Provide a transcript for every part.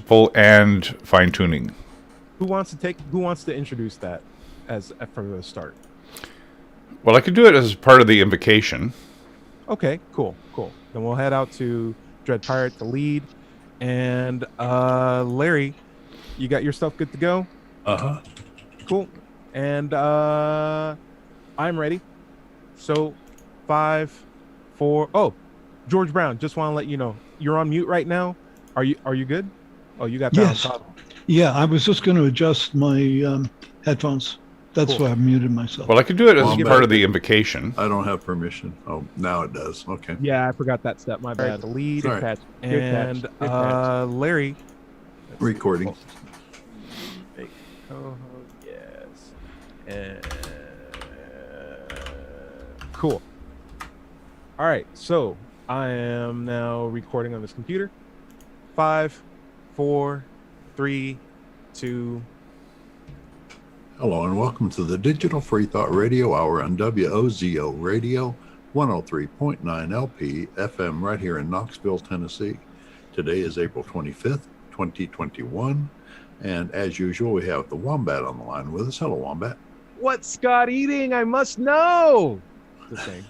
principle and fine tuning. Who wants to introduce that as from the start? Well, I could do it as part of the invocation. Okay, cool. Then we'll head out to Dread Pirate, the lead, and Larry, you got your stuff good to go? Uh-huh. Cool. And I'm ready. So 5, 4. Oh, George Brown, just want to let you know you're on mute right now. Are you good? Oh, you got that Yes. on top. Yeah, I was just going to adjust my headphones. That's Cool. why I muted myself. Well, I could do it as Well, part of the invocation. I don't have permission. Oh, now it does. Okay. Yeah, I forgot that step. My bad. The lead. Sorry. Patch. And Larry. Recording. Yes. And cool. All right, so I am now recording on this computer. 5, 4, 3, 2. Hello and welcome to the Digital Free Thought Radio Hour on WOZO Radio 103.9 LP FM right here in Knoxville, Tennessee. Today is April 25th, 2021. And as usual, we have the Wombat on the line with us. Hello, Wombat. What's Scott eating? I must know. The thing.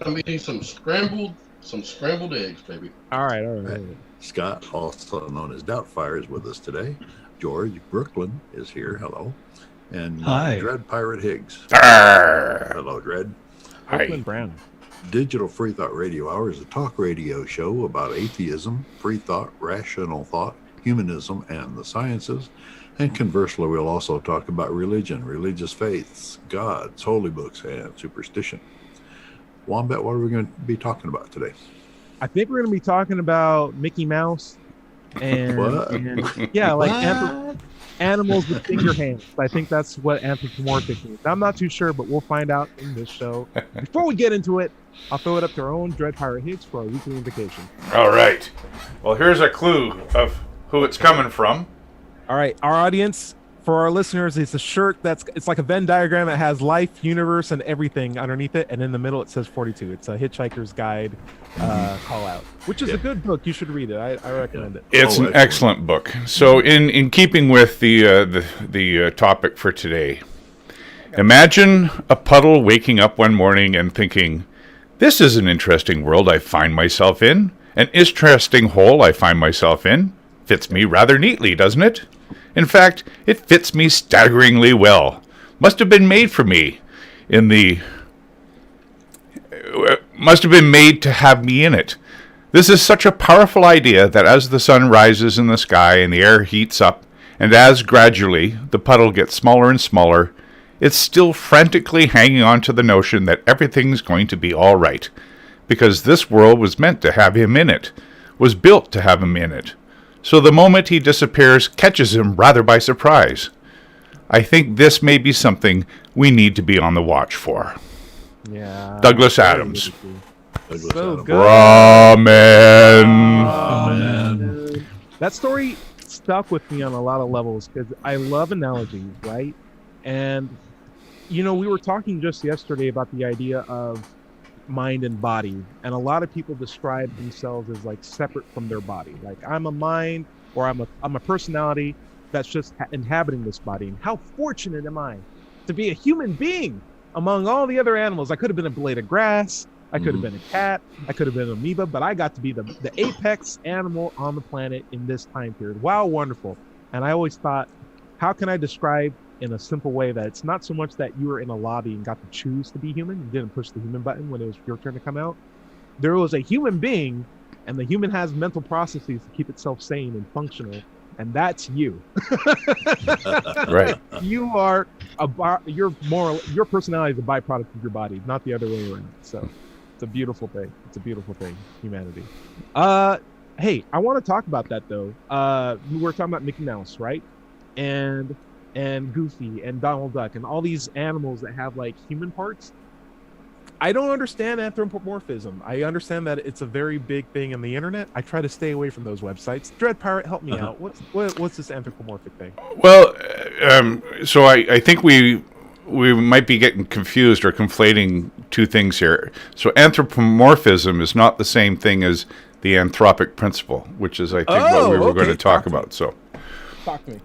I'm eating some scrambled eggs, baby. All right. Scott, also known as Doubtfire, is with us today. George Brooklyn is here. Hello. And Hi. Dread Pirate Higgs. Arr! Hello, Dread. Brooklyn Brown. Digital Free Thought Radio Hour is a talk radio show about atheism, free thought, rational thought, humanism, and the sciences. And conversely, we'll also talk about religion, religious faiths, gods, holy books, and superstition. Wombat, what are we going to be talking about today? I think we're going to be talking about Mickey Mouse and yeah, like animals with finger hands. I think that's what anthropomorphic means. I'm not too sure, but we'll find out in this show. Before we get into it, I'll throw it up to our own Dread Pirate Higgs for our weekly invocation. All right. Well, here's a clue of who it's coming from. All right, our audience, for our listeners, it's a shirt it's like a Venn diagram that has life, universe, and everything underneath it, and in the middle it says 42. It's a Hitchhiker's Guide call out, which is a good book. You should read it. I recommend it. It's an excellent book. So, in keeping with the topic for today, imagine a puddle waking up one morning and thinking, "This is an interesting world I find myself in. An interesting hole I find myself in. Fits me rather neatly, doesn't it? In fact, it fits me staggeringly well. Must have been made for me must have been made to have me in it. This is such a powerful idea that as the sun rises in the sky and the air heats up, and as gradually the puddle gets smaller and smaller, it's still frantically hanging on to the notion that everything's going to be all right, because this world was meant to have him in it, was built to have him in it. So the moment he disappears catches him rather by surprise. I think this may be something we need to be on the watch for." Yeah. Douglas Adams. Douglas So Adams. good. Ramen. That story stuck with me on a lot of levels because I love analogies, right? And, we were talking just yesterday about the idea of mind and body, and a lot of people describe themselves as like separate from their body. Like, I'm a mind, or I'm a personality that's just inhabiting this body. And how fortunate am I to be a human being among all the other animals? I could have been a blade of grass, I could have been a cat, I could have been an amoeba, but I got to be the apex animal on the planet in this time period. Wow, wonderful. And I always thought, how can I describe in a simple way that it's not so much that you were in a lobby and got to choose to be human, you didn't push the human button when it was your turn to come out. There was a human being, and the human has mental processes to keep itself sane and functional, and that's you. Right. You are your personality is a byproduct of your body, not the other way around. So it's a beautiful thing. Humanity. Hey, I want to talk about that though. We were talking about Mickey Mouse, right? And Goofy and Donald Duck and all these animals that have like human parts. I don't understand anthropomorphism. I understand that it's a very big thing in the internet. I try to stay away from those websites. Dread Pirate, help me out. What's this anthropomorphic thing? Well, so I think we might be getting confused or conflating two things here. So anthropomorphism is not the same thing as the anthropic principle, which is, I think, what we were going to talk about. So, Talk to me.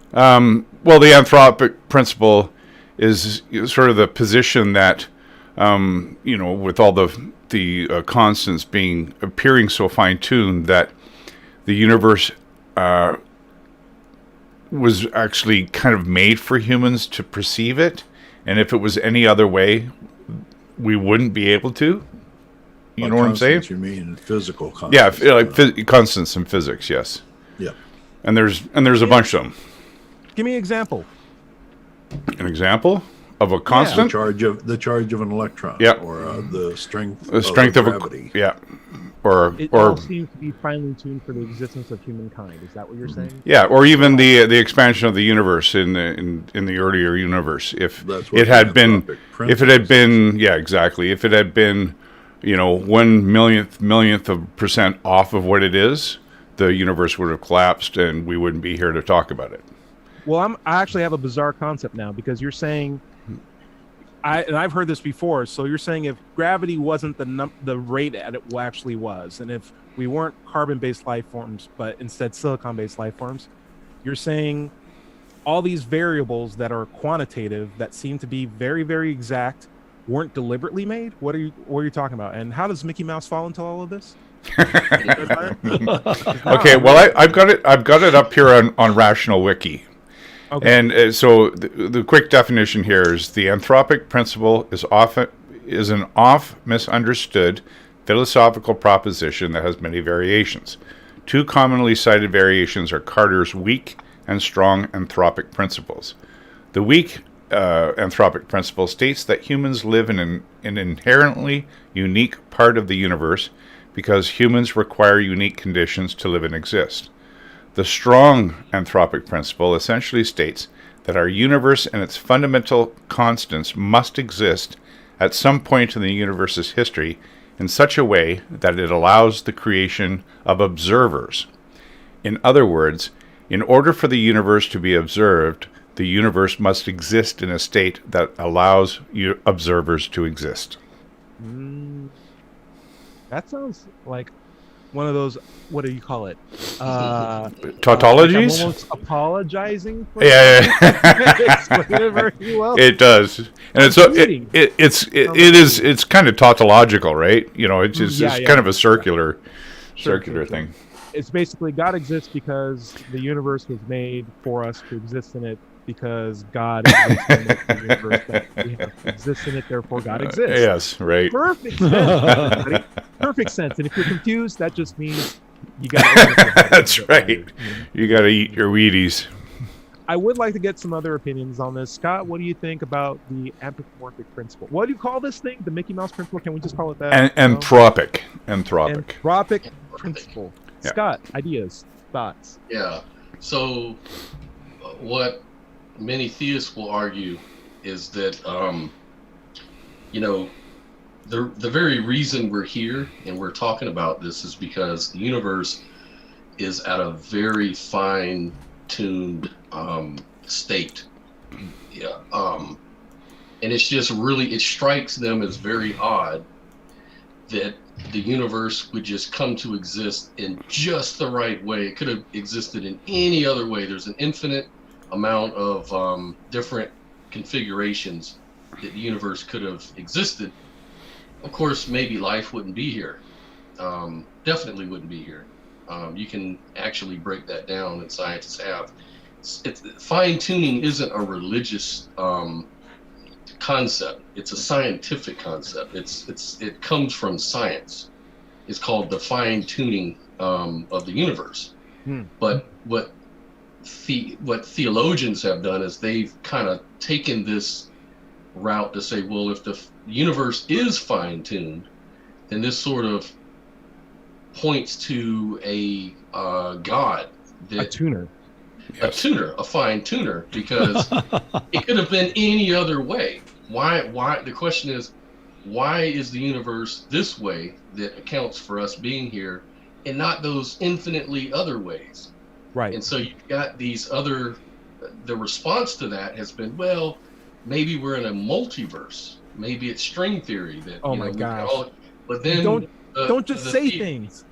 well, the anthropic principle is sort of the position that, with all the constants appearing so fine-tuned, that the universe was actually kind of made for humans to perceive it, and if it was any other way, we wouldn't be able to. You know what I'm saying? You mean physical constants? Yeah, like constants in physics. Yes. Yeah. And there's a bunch of them. Give me an example. An example of a constant. The charge of an electron. Yeah. Or the strength. The strength of gravity. Yeah. Or all seems to be finely tuned for the existence of humankind. Is that what you're saying? Yeah, or even the expansion of the universe in the earlier universe. If it had been, yeah, exactly. If it had been, 1/1,000,000th of % off of what it is, the universe would have collapsed, and we wouldn't be here to talk about it. Well, I actually have a bizarre concept now, because you're saying, and I've heard this before. So you're saying if gravity wasn't the rate that it actually was, and if we weren't carbon-based life forms, but instead silicon-based life forms, you're saying all these variables that are quantitative, that seem to be very, very exact, weren't deliberately made? What are you talking about? And how does Mickey Mouse fall into all of this? Okay, well, I've got it up here on Rational Wiki. Okay. And so the quick definition here is the anthropic principle is an misunderstood philosophical proposition that has many variations. Two commonly cited variations are Carter's weak and strong anthropic principles. The weak anthropic principle states that humans live in an inherently unique part of the universe because humans require unique conditions to live and exist. The strong anthropic principle essentially states that our universe and its fundamental constants must exist at some point in the universe's history in such a way that it allows the creation of observers. In other words, in order for the universe to be observed, the universe must exist in a state that allows observers to exist. That sounds like one of those, what do you call it? Tautologies? I'm almost apologizing for Explain it very well. It does. And it's kind of tautological, right? It's kind of a circular thing. It's basically God exists because the universe was made for us to exist in it, because God exists in the universe that we have to exist in it, therefore God exists. Yes, right. Perfect sense, everybody. Perfect sense. And if you're confused, that just means you got to. That's right. You got to eat your Wheaties. I would like to get some other opinions on this. Scott, what do you think about the anthropomorphic principle? What do you call this thing? The Mickey Mouse principle? Can we just call it that? Anthropic principle. Yeah. Scott, ideas, thoughts? Yeah. So, what many theists will argue is that, the very reason we're here and we're talking about this is because the universe is at a very fine-tuned state. Yeah. And it's just really, it strikes them as very odd that the universe would just come to exist in just the right way. It could have existed in any other way. There's an infinite amount of different configurations that the universe could have existed. Of course, maybe life wouldn't be here. Definitely wouldn't be here. You can actually break that down, and scientists have. Fine-tuning isn't a religious concept. It's a scientific concept. It comes from science. It's called the fine-tuning of the universe. But what theologians have done is they've kind of taken this route to say, well, if the universe is fine-tuned, then this sort of points to a God, a tuner. Yes. A fine tuner, because it could have been any other way. Why? The question is, why is the universe this way that accounts for us being here, and not those infinitely other ways? Right. And so you've got these other. The response to that has been, well, maybe we're in a multiverse. Maybe it's string theory that. Oh my gosh! But then don't just say things.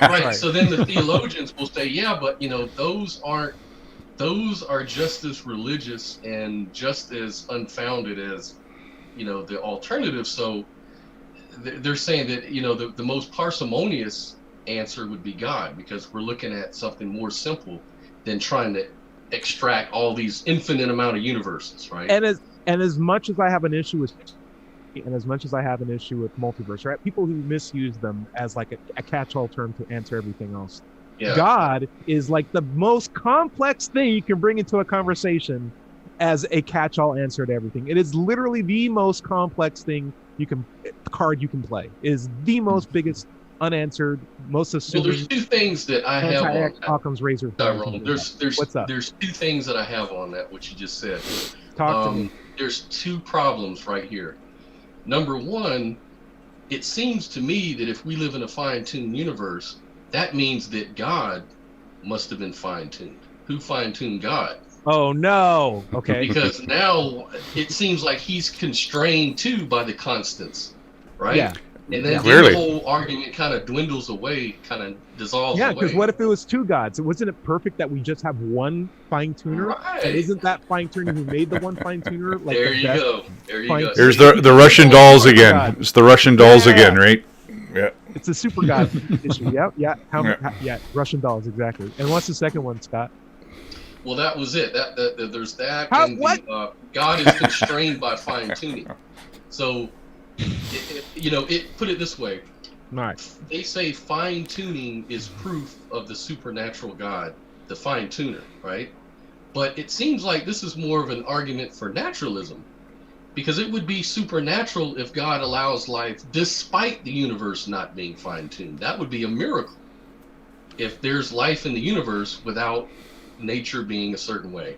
Right. So then the theologians will say, yeah, but those are just as religious and just as unfounded as the alternative. So they're saying that the most parsimonious answer would be God, because we're looking at something more simple than trying to extract all these infinite amount of universes, right? And as much as I have an issue with multiverse, right? People who misuse them as like a catch-all term to answer everything else. Yeah. God is like the most complex thing you can bring into a conversation as a catch-all answer to everything. It is literally the most complex thing card you can play. It is the most biggest unanswered, most assuming. Well, there's two things that I have on Occam's razor. There's two things that I have on that, what you just said. Talk to me. There's two problems right here. Number one, it seems to me that if we live in a fine-tuned universe, that means that God must have been fine-tuned. Who fine-tuned God? Oh, no. Okay. Because now it seems like he's constrained too by the constants, right? Yeah. And then Clearly. the whole argument kind of dwindles away, kind of dissolves away. Yeah, because what if it was two gods? Wasn't it perfect that we just have one fine-tuner? Right. And isn't that fine-tuner who made the one fine-tuner? Like There the you best go. There you fine- go. Here's the Russian dolls again. God. It's the Russian dolls Yeah. again, right? Yeah. It's a super god issue. Yeah. Russian dolls, exactly. And what's the second one, Scott? Well, that was it. That there's that. How- and what? God is constrained by fine-tuning. So, put it this way. All right. They say fine-tuning is proof of the supernatural God, the fine-tuner, right? But it seems like this is more of an argument for naturalism, because it would be supernatural if God allows life despite the universe not being fine-tuned. That would be a miracle if there's life in the universe without nature being a certain way.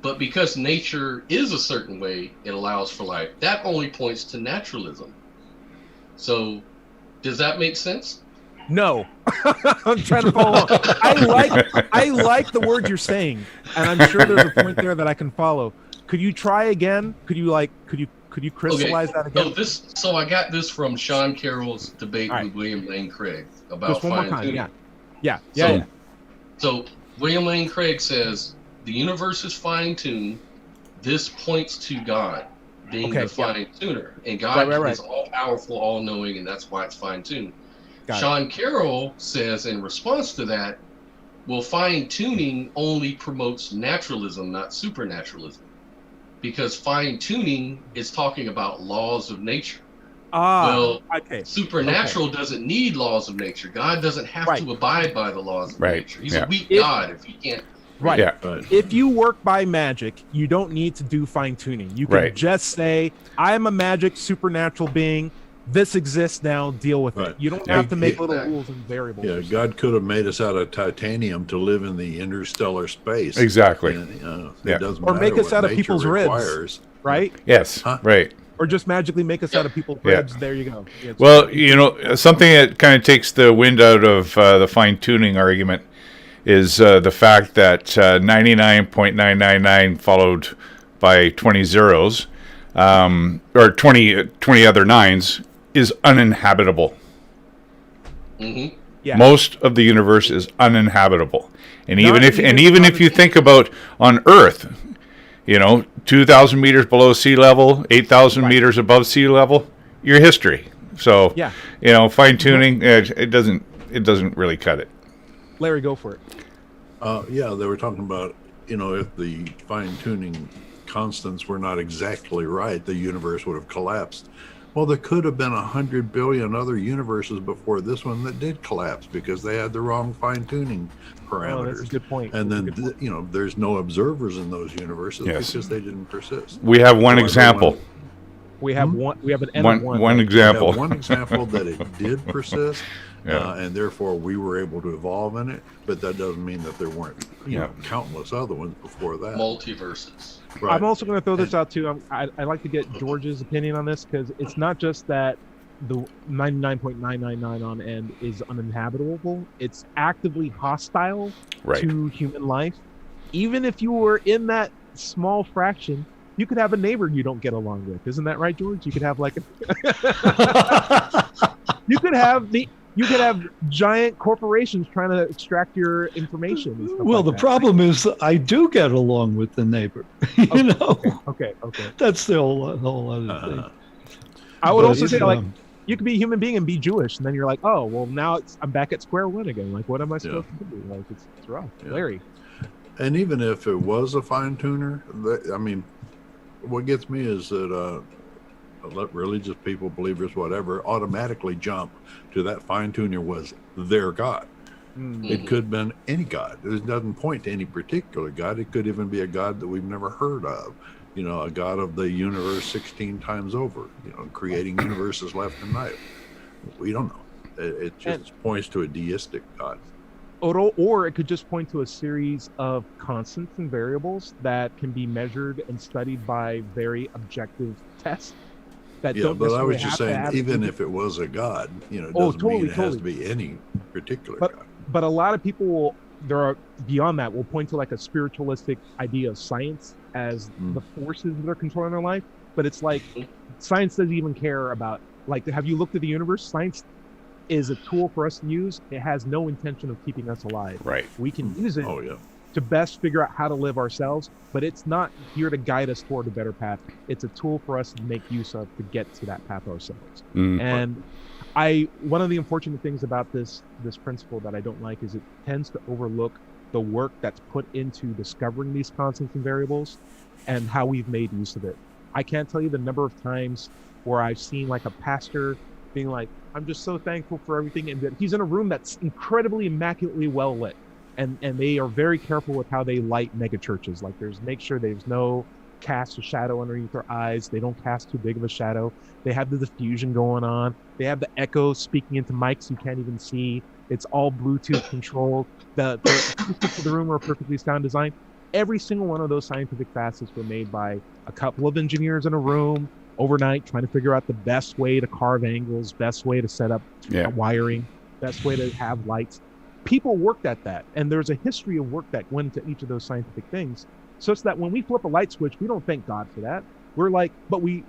But because nature is a certain way, it allows for life. That only points to naturalism. So does that make sense? No. I'm trying to follow. I like the words you're saying, and I'm sure there's a point there that I can follow. Could you try again? Could you crystallize that again? So I got this from Sean Carroll's debate All right. with William Lane Craig about Just one more time. fine-tuning. Yeah. So William Lane Craig says the universe is fine-tuned. This points to God being the fine-tuner, and God Right. is all-powerful, all-knowing, and that's why it's fine-tuned. Got it. Sean Carroll says in response to that, well, fine-tuning only promotes naturalism, not supernaturalism, because fine-tuning is talking about laws of nature. Okay. Supernatural doesn't need laws of nature. God doesn't have to abide by the laws of nature. He's a weak God if he can't. Right. Yeah. If you work by magic, you don't need to do fine-tuning. You can just say, I am a magic supernatural being. This exists now. Deal with it. You don't have to make little rules and variables. Yeah, God could have made us out of titanium to live in the interstellar space. Exactly. And, it doesn't Or make matter us what out of nature people's requires. ribs, right? Yes. Right. Or just magically make us out of people's ribs. There you go. Yeah, Well, something that kind of takes the wind out of the fine-tuning argument is the fact that 99.999 followed by 20 zeros, or 20 other nines, is uninhabitable. Mm-hmm. Yeah. Most of the universe is uninhabitable, and even if you think about on Earth, 2,000 meters below sea level, 8,000 meters above sea level, your history. So fine tuning, it doesn't really cut it. Larry, go for it. They were talking about, if the fine-tuning constants were not exactly right, the universe would have collapsed. Well, there could have been 100 billion other universes before this one that did collapse because they had the wrong fine-tuning parameters. Oh, that's a good point. And then, there's no observers in those universes because they didn't persist. We have one example. We have one. We have an N of one. One example. We have one example that it did persist, and therefore we were able to evolve in it. But that doesn't mean that there weren't, countless other ones before that. Multiverses. Right. I'm also going to throw this out too. I'd like to get George's opinion on this because it's not just that the 99.999 on end is uninhabitable. It's actively hostile to human life. Even if you were in that small fraction, you could have a neighbor you don't get along with. Isn't that right, George? You could have like you could have You could have giant corporations trying to extract your information. And stuff Well, like the that. problem is that I do get along with the neighbor. You know, Okay. that's the whole other thing. I would But, also say, like, um, you could be a human being and be Jewish, and then you're like, oh, well, now I'm back at square one again. Like, what am I supposed to do? Like, it's rough. Yeah. Larry. And even if it was a fine tuner, I mean, what gets me is that religious people, believers, whatever, automatically jump to that fine tuner was their God. It could have been any God. It doesn't point to any particular God. It could even be a God that we've never heard of. You know, a God of the universe 16 times over, you know, creating universes left and right. We don't know. It just points to a deistic God. Or it could just point to a series of constants and variables that can be measured and studied by very objective tests. That Yeah, don't but I was necessarily just have to saying, have even if it was a God, you know, it Oh, doesn't mean totally, it has to totally. be any particular God. But a lot of people beyond that will point to like a spiritualistic idea of science as the forces that are controlling our life. But it's like science doesn't even care about, like, have you looked at the universe? Science is a tool for us to use. It has no intention of keeping us alive. Right. We can use it Oh, yeah. to best figure out how to live ourselves, but it's not here to guide us toward a better path. It's a tool for us to make use of to get to that path ourselves. And one of the unfortunate things about this principle that I don't like is it tends to overlook the work that's put into discovering these constants and variables and how we've made use of it. I can't tell you the number of times where I've seen like a pastor being like, I'm just so thankful for everything. And he's in a room that's incredibly immaculately well lit. And they are very careful with how they light mega churches. Like make sure there's no cast a shadow underneath their eyes. They don't cast too big of a shadow. They have the diffusion going on. They have the echo speaking into mics you can't even see. It's all Bluetooth controlled. The acoustics of the room are perfectly sound designed. Every single one of those scientific facets were made by a couple of engineers in a room overnight trying to figure out the best way to carve angles, best way to set up wiring, best way to have lights. People worked at that, and there's a history of work that went into each of those scientific things, such that when we flip a light switch, we don't thank God for that. We're like, but we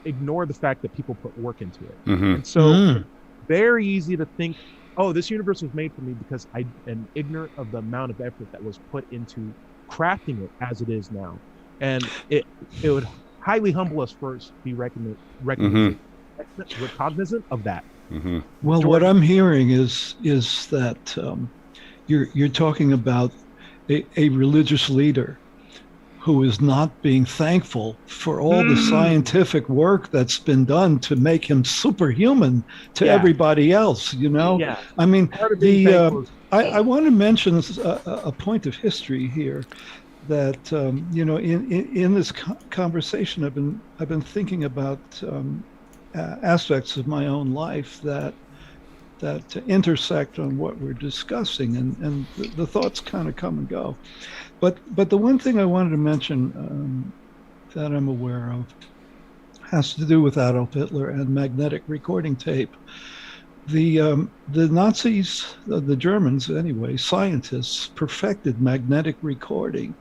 ignore the fact that people put work into it. And so very easy to think, oh, this universe was made for me because I am ignorant of the amount of effort that was put into crafting it as it is now. And it would highly humble us first to be cognizant of that. Well, what I'm hearing is that you're talking about a religious leader who is not being thankful for all the scientific work that's been done to make him superhuman to everybody else. You know, I mean, I want to mention a point of history here. That you know, in this conversation, I've been thinking about aspects of my own life that intersect on what we're discussing, and the thoughts kind of come and go. But the one thing I wanted to mention that I'm aware of has to do with Adolf Hitler and magnetic recording tape. The Nazis, the Germans anyway, scientists perfected magnetic recording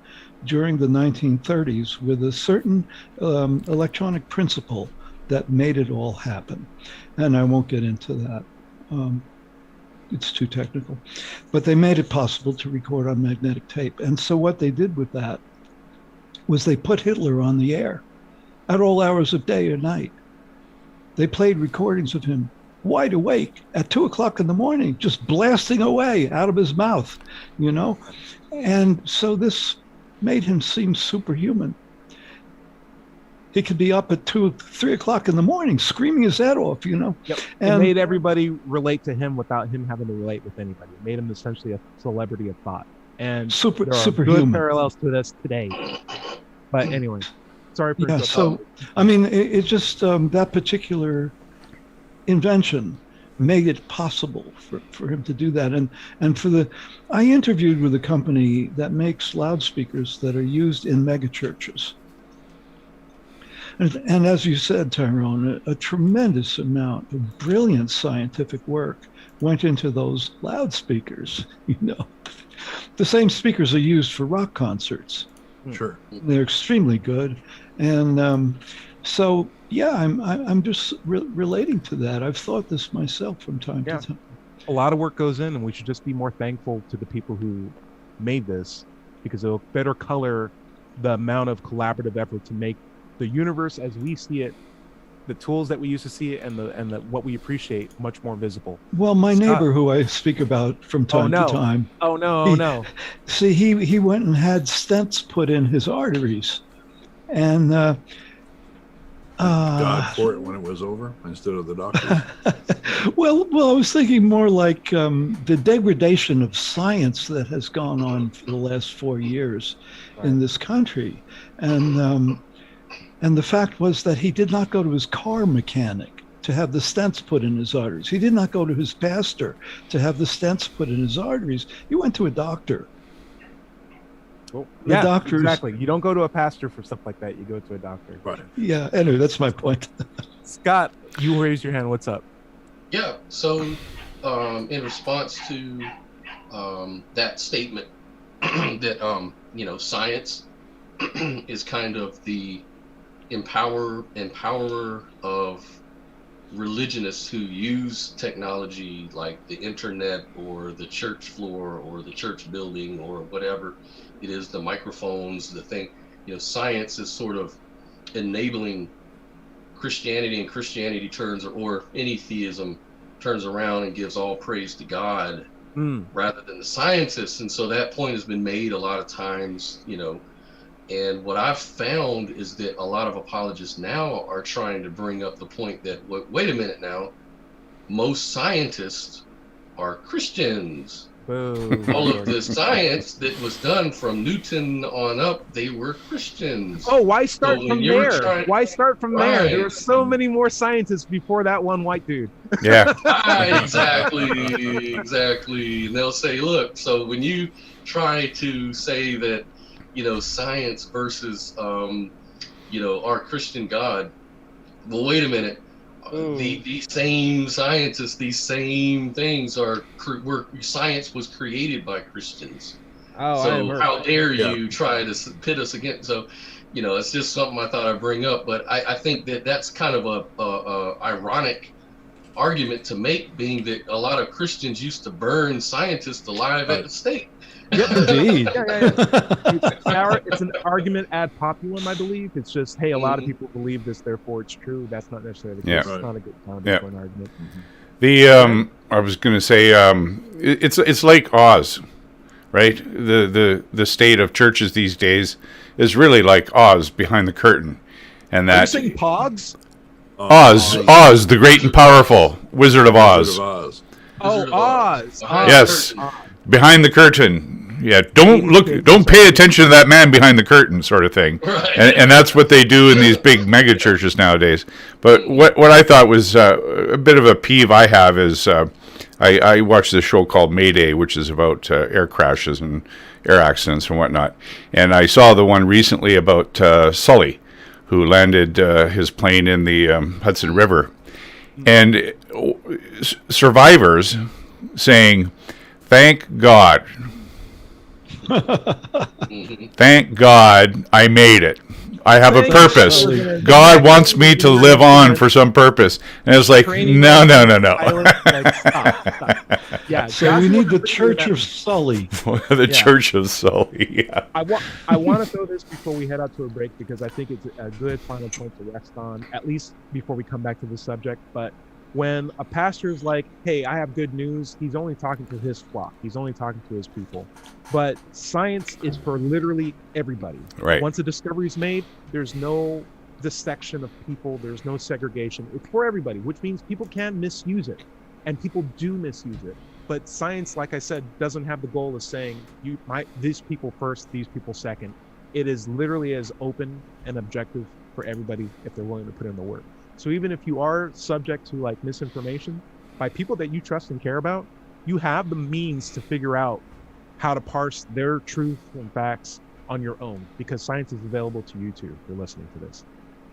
during the 1930s with a certain electronic principle that made it all happen. And I won't get into that. It's too technical. But they made it possible to record on magnetic tape. And so what they did with that was they put Hitler on the air at all hours of day or night. They played recordings of him wide awake at 2 o'clock in the morning, just blasting away out of his mouth, you know? And so this made him seem superhuman. He could be up at 2, 3 o'clock in the morning, screaming his head off, you know? Yep. And it made everybody relate to him without him having to relate with anybody. It made him essentially a celebrity of thought. And there are superhuman good parallels to this today. But anyway, sorry for so I mean, it just that particular invention made it possible for him to do that. And I interviewed with a company that makes loudspeakers that are used in megachurches. And as you said, Tyrone, a tremendous amount of brilliant scientific work went into those loudspeakers. You know, the same speakers are used for rock concerts. Sure, they're extremely good, and so yeah, I'm just relating to that. I've thought this myself from time to time. A lot of work goes in, and we should just be more thankful to the people who made this, because it'll better color the amount of collaborative effort to make the universe as we see it, the tools that we used to see it, and the what we appreciate much more visible. Well, my Scott. neighbor, who I speak about from time to time, see, he went and had stents put in his arteries, and God for it when it was over instead of the doctor. well, I was thinking more like the degradation of science that has gone on for the last 4 years in this country, and the fact was that he did not go to his car mechanic to have the stents put in his arteries. He did not go to his pastor to have the stents put in his arteries. He went to a doctor. Well, doctors, exactly. You don't go to a pastor for stuff like that. You go to a doctor. Right. Yeah. Anyway, that's my point. Scott, you raised your hand. What's up? Yeah. So, in response to that statement, that science is kind of the empowerer of religionists who use technology like the internet or the church floor or the church building or whatever it is, the microphones, the thing. Science is sort of enabling Christianity, and Christianity turns, or any theism turns around and gives all praise to God rather than the scientists. And so that point has been made a lot of times, and what I've found is that a lot of apologists now are trying to bring up the point that, wait a minute now, most scientists are Christians. All of the science that was done from Newton on up, they were Christians. Oh, why start from there? Why start from there? There were so many more scientists before that one white dude. Yeah. Exactly. And they'll say, look, so when you try to say that, science versus, our Christian God, well, wait a minute. These same scientists, these same things science was created by Christians. So how dare you try to pit us against? So, it's just something I thought I'd bring up. But I think that that's kind of a ironic argument to make, being that a lot of Christians used to burn scientists alive at the stake. Yep, indeed. It's an argument ad populum, I believe. It's just, hey, a lot of people believe this, therefore it's true. That's not necessarily the case. It's not a good time for an argument. I was going to say, it's like Oz, right? The state of churches these days is really like Oz behind the curtain, and that. Are you saying Pogs? Oz, the great and powerful Wizard of Oz. Oz. Yes. Behind the curtain. Yeah, don't pay attention to that man behind the curtain, sort of thing. Right. And that's what they do in these big mega churches nowadays. But what I thought was a bit of a peeve I have is I watched this show called Mayday, which is about air crashes and air accidents and whatnot. And I saw the one recently about Sully, who landed his plane in the Hudson River. And survivors saying, "Thank God. Thank God I made it. I have a purpose. God wants me to live on for some purpose." And it's like, no. Yeah. So we need the Church of Sully. The Church of Sully. Yeah. I want to throw this before we head out to a break, because I think it's a good final point to rest on, at least before we come back to the subject. But when a pastor is like, hey, I have good news, he's only talking to his flock. He's only talking to his people. But science is for literally everybody. Right. Once a discovery is made, there's no dissection of people. There's no segregation. It's for everybody, which means people can misuse it. And people do misuse it. But science, like I said, doesn't have the goal of saying these people first, these people second. It is literally as open and objective for everybody if they're willing to put in the work. So even if you are subject to like misinformation by people that you trust and care about, you have the means to figure out how to parse their truth and facts on your own, because science is available to you too if you're listening to this.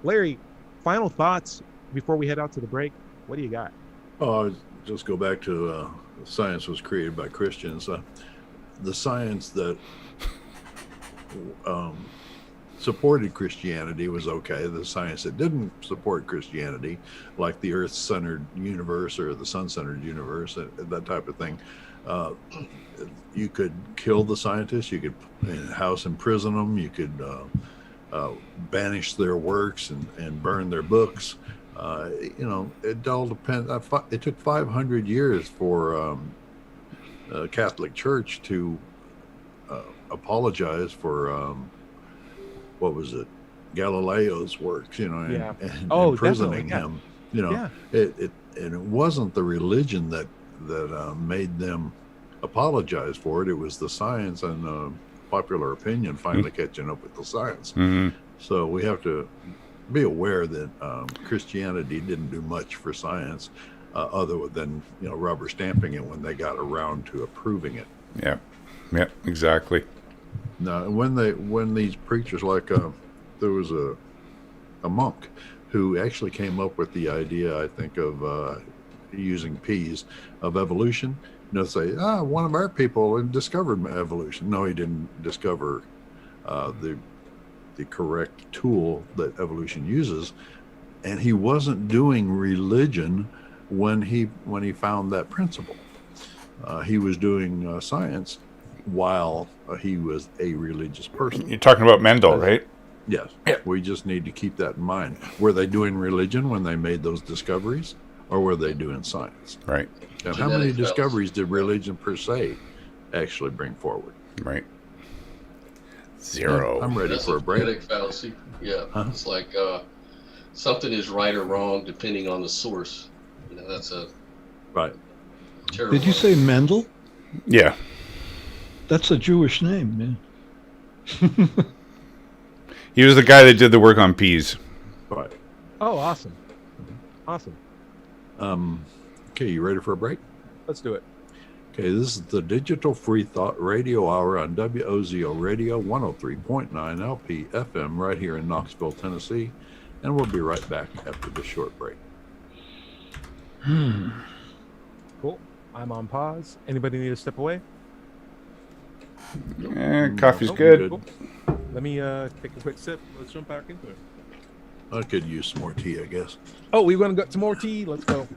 Larry, final thoughts before we head out to the break. What do you got? Just go back to science was created by Christians. The science that supported Christianity was okay. The science that didn't support Christianity, like the Earth-centered universe or the sun-centered universe, that type of thing, you could kill the scientists. You could house imprison them. You could banish their works and burn their books. It all depends. It took 500 years for the Catholic Church to apologize for what was it, Galileo's works, and imprisoning him. And it wasn't the religion that made them apologize for it. It was the science and popular opinion finally catching up with the science. Mm-hmm. So we have to be aware that Christianity didn't do much for science other than rubber stamping it when they got around to approving it. Yeah, exactly. Now, when these preachers, like there was a monk who actually came up with the idea, I think, of using peas of evolution. Say, one of our people discovered evolution. No, he didn't discover the correct tool that evolution uses, and he wasn't doing religion when he found that principle. He was doing science while he was a religious person. You're talking about Mendel, right? Yes. Yeah. We just need to keep that in mind. Were they doing religion when they made those discoveries, or were they doing science? Right. And how many discoveries did religion per se actually bring forward? Right. Zero. I'm ready for a break. Genetic fallacy. Yeah. Huh? It's like something is right or wrong depending on the source. That's a Right. terrible. Did you say Mendel? Yeah. That's a Jewish name, man. He was the guy that did the work on peas. Right. Oh, awesome. Awesome. Okay, you ready for a break? Let's do it. Okay, this is the Digital Free Thought Radio Hour on WOZO Radio 103.9 LP FM right here in Knoxville, Tennessee. And we'll be right back after this short break. Cool. I'm on pause. Anybody need to step away? Coffee's Nope. good. Cool. Let me take a quick sip. Let's jump back into it. I could use some more tea, I guess. Oh, we want to get some more tea. Let's go.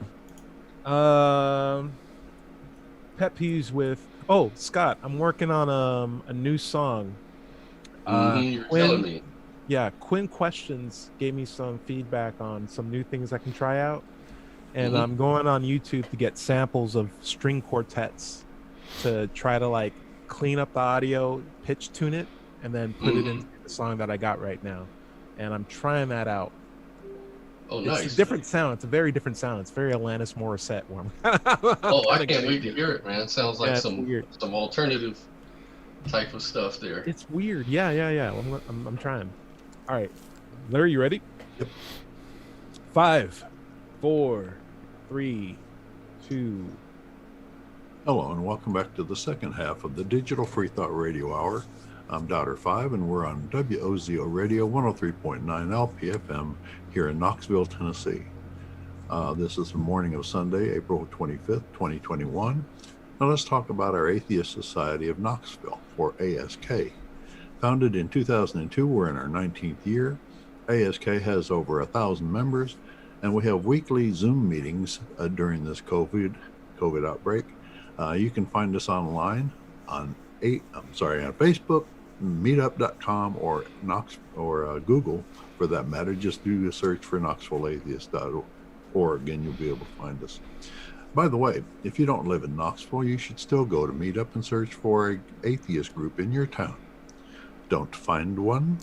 Pet peeves with. Oh, Scott, I'm working on a new song. You're telling me. Yeah, Quinn Questions gave me some feedback on some new things I can try out, and I'm going on YouTube to get samples of string quartets to try to clean up the audio, pitch tune it, and then put it into the song that I got right now. And I'm trying that out. Oh, nice. It's a different sound. It's a very different sound. It's very Alanis Morissette one. I can't wait to hear it, man. It sounds like weird. some alternative type of stuff there. It's weird. Yeah. I'm trying. All right. Larry, you ready? Yep. 5, 4, 3, 2. Hello, and welcome back to the second half of the Digital Free Thought Radio Hour. I'm Doubter 5, and we're on WOZO Radio 103.9 LPFM here in Knoxville, Tennessee. This is the morning of Sunday, April 25th, 2021. Now let's talk about our Atheist Society of Knoxville, or ASK. Founded in 2002, we're in our 19th year. ASK has over 1,000 members, and we have weekly Zoom meetings during this COVID outbreak. You can find us online on Facebook, meetup.com, or Google for that matter. Just do a search for knoxvilleatheist.org and you'll be able to find us. By the way, if you don't live in Knoxville, you should still go to Meetup and search for an atheist group in your town. Don't find one?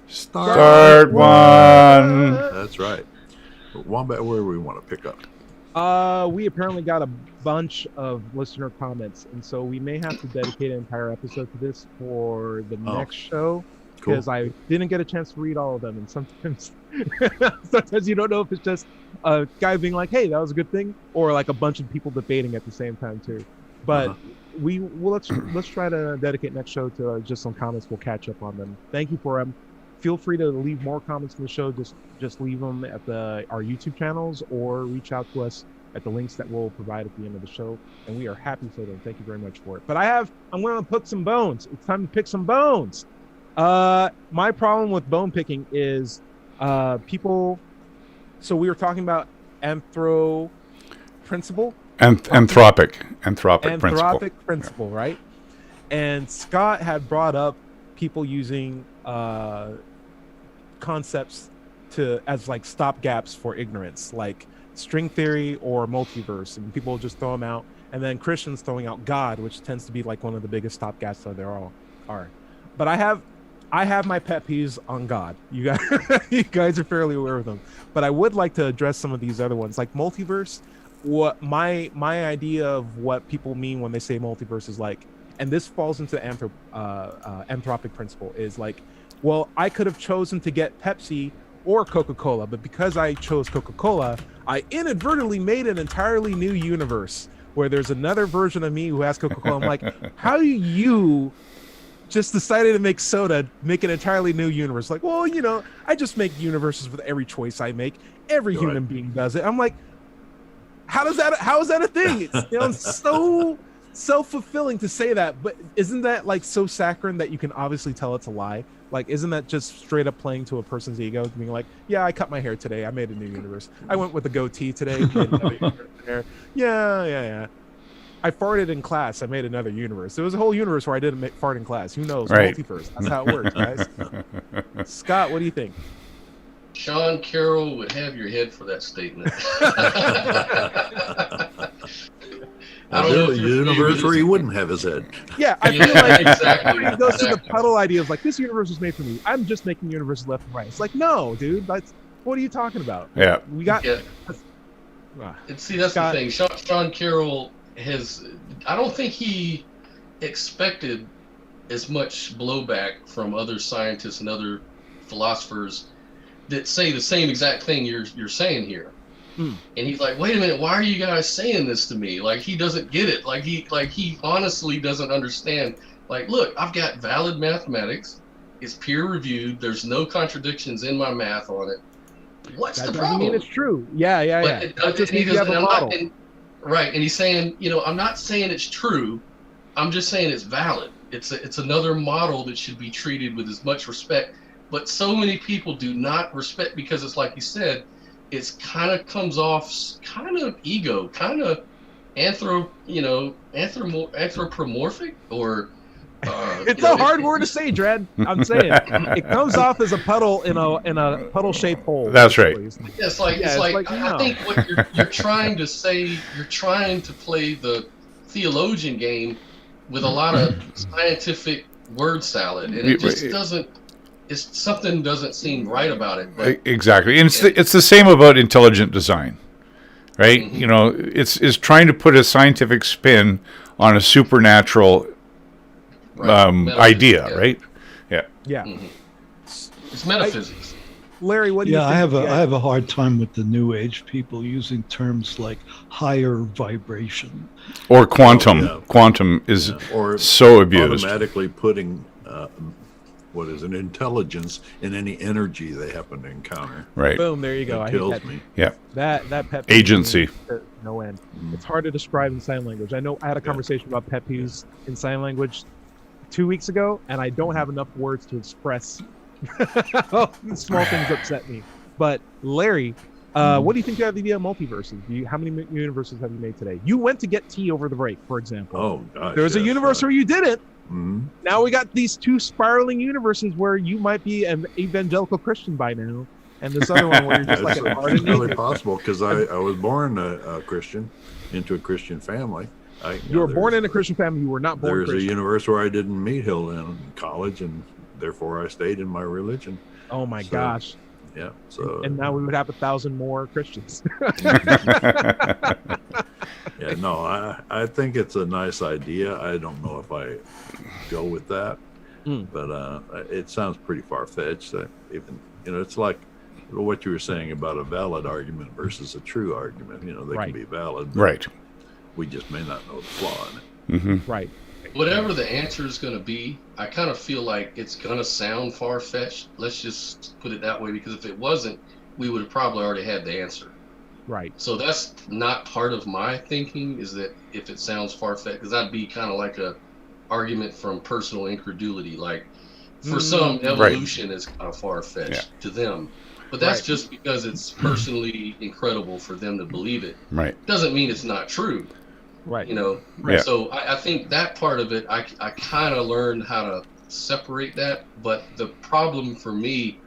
Start one. That's right. Wombat, where do we want to pick up? We apparently got a bunch of listener comments, and so we may have to dedicate an entire episode to this for the next show, because I didn't get a chance to read all of them, and sometimes you don't know if it's just a guy being like, hey, that was a good thing, or like a bunch of people debating at the same time too. But let's try to dedicate next show to just some comments. We'll catch up on them. Thank you for them. Feel free to leave more comments in the show. Just leave them at our YouTube channels, or reach out to us at the links that we'll provide at the end of the show, and we are happy for them. Thank you very much for it. But I'm going to put some bones. It's time to pick some bones. My problem with bone picking is people. So we were talking about anthro principle, Anthropic principle. anthropic principle, right? And Scott had brought up people using concepts to as like stopgaps for ignorance, like string theory or multiverse, and people just throw them out. And then Christians throwing out God, which tends to be like one of the biggest stopgaps that there all are. But I have my pet peeves on God. You guys, you guys are fairly aware of them. But I would like to address some of these other ones, like multiverse. What my idea of what people mean when they say multiverse is like, and this falls into the anthropic principle, is like, well, I could have chosen to get Pepsi or Coca-Cola, but because I chose Coca-Cola, I inadvertently made an entirely new universe where there's another version of me who has Coca-Cola. I'm like, how do you just decided to make soda, make an entirely new universe? Like, well, you know, I just make universes with every choice I make. Every human being does it. I'm like, how is that a thing? It sounds so self-fulfilling to say that, but isn't that like so saccharine that you can obviously tell it's a lie? Like, isn't that just straight up playing to a person's ego, being like, yeah, I cut my hair today, I made a new universe. I went with a goatee today, made another universe. Yeah. I farted in class, I made another universe. There was a whole universe where I didn't fart in class. Who knows? Right. Multiverse. That's how it works, guys. Scott, what do you think? Sean Carroll would have your head for that statement. I don't know The if you're universe where he familiar wouldn't have his head. Yeah, I with- feel like exactly. it goes to the puddle idea of like, this universe was made for me. I'm just making universes left and right. It's like, no, dude, that's what are you talking about? Yeah. We got Yeah. Ah, And see, that's Scott. the thing. Sean Carroll has. I don't think he expected as much blowback from other scientists and other philosophers that say the same exact thing you're saying here. Hmm. And he's like, wait a minute, why are you guys saying this to me? Like, he doesn't get it. Like he honestly doesn't understand. Like, look, I've got valid mathematics. It's peer reviewed. There's no contradictions in my math on it. What's that the doesn't problem? mean it's true. Yeah. But it- That just and he means you have doesn't- a and I'm not- model. and- right, and he's saying, you know, I'm not saying it's true. I'm just saying it's valid. It's another model that should be treated with as much respect. But so many people do not respect, because it's like you said, it's kind of comes off kind of ego, kind of anthropomorphic, or It's a hard word to say, Dredd. I'm saying it comes off as a puddle in a puddle shaped hole. That's right. It's like I no. think what you're trying to say, you're trying to play the theologian game with a lot of scientific word salad, and it just doesn't. It's something doesn't seem right about it. But Exactly, and it's the same about intelligent design, right? Mhm. You know, it's trying to put a scientific spin on a supernatural metaphysics, idea, yeah. right? Yeah. Mhm. It's metaphysics. Larry, what do you Yeah, think? I have a hard time with the new age people using terms like higher vibration. Or quantum. Oh, yeah. Quantum is Yeah, or so abused. automatically putting what is an intelligence in any energy they happen to encounter. Right. Boom, there you go. It I hate kills that. me. That pet peeve Agency. to no end. It's hard to describe in sign language. I know I had a conversation about pet peeves in sign language 2 weeks ago, and I don't have enough words to express small things upset me. But Larry, what do you think of the idea of multiverses? How many universes have you made today? You went to get tea over the break, for example. Oh gosh. There was a universe where you didn't. Mhm. Now we got these two spiraling universes where you might be an evangelical Christian by now, and this other one where you're just like an It's ardent really atheist. possible, because I was born a Christian into a Christian family. You were born in a Christian family. You were not born There's a Christian. universe where I didn't meet Hilda in college, and therefore I stayed in my religion. Oh my So- gosh! Yeah. So And now we would have 1,000 more Christians. yeah, no, I think it's a nice idea. I don't know if I go with that, but it sounds pretty far fetched. That even it's like what you were saying about a valid argument versus a true argument. They Right. can be valid, but Right. we just may not know the flaw in it. Right. Whatever the answer is going to be, I kind of feel like it's going to sound far-fetched. Let's just put it that way, because if it wasn't, we would have probably already had the answer. Right. So that's not part of my thinking, is that if it sounds far-fetched, because that'd be kind of like a argument from personal incredulity. Like, For some, Right. evolution is kind of far-fetched Yeah. to them, but that's Right. just because it's personally incredible for them to believe it. Right. Doesn't mean it's not true, Right. you know. Yeah. So I think that part of it, I kind of learned how to separate that. But the problem for me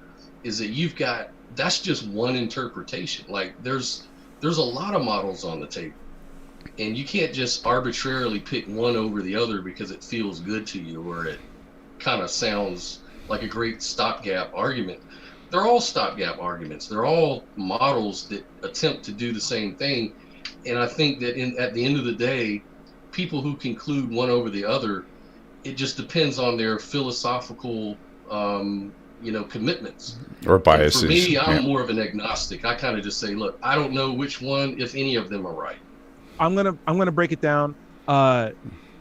is that that's just one interpretation. Like there's a lot of models on the table, and you can't just arbitrarily pick one over the other because it feels good to you or it kind of sounds like a great stopgap argument. They're all stopgap arguments. They're all models that attempt to do the same thing. And I think that at the end of the day, people who conclude one over the other, it just depends on their philosophical, commitments. Or And biases. for me, I'm Yeah. more of an agnostic. I kind of just say, look, I don't know which one, if any of them are right. I'm gonna break it down.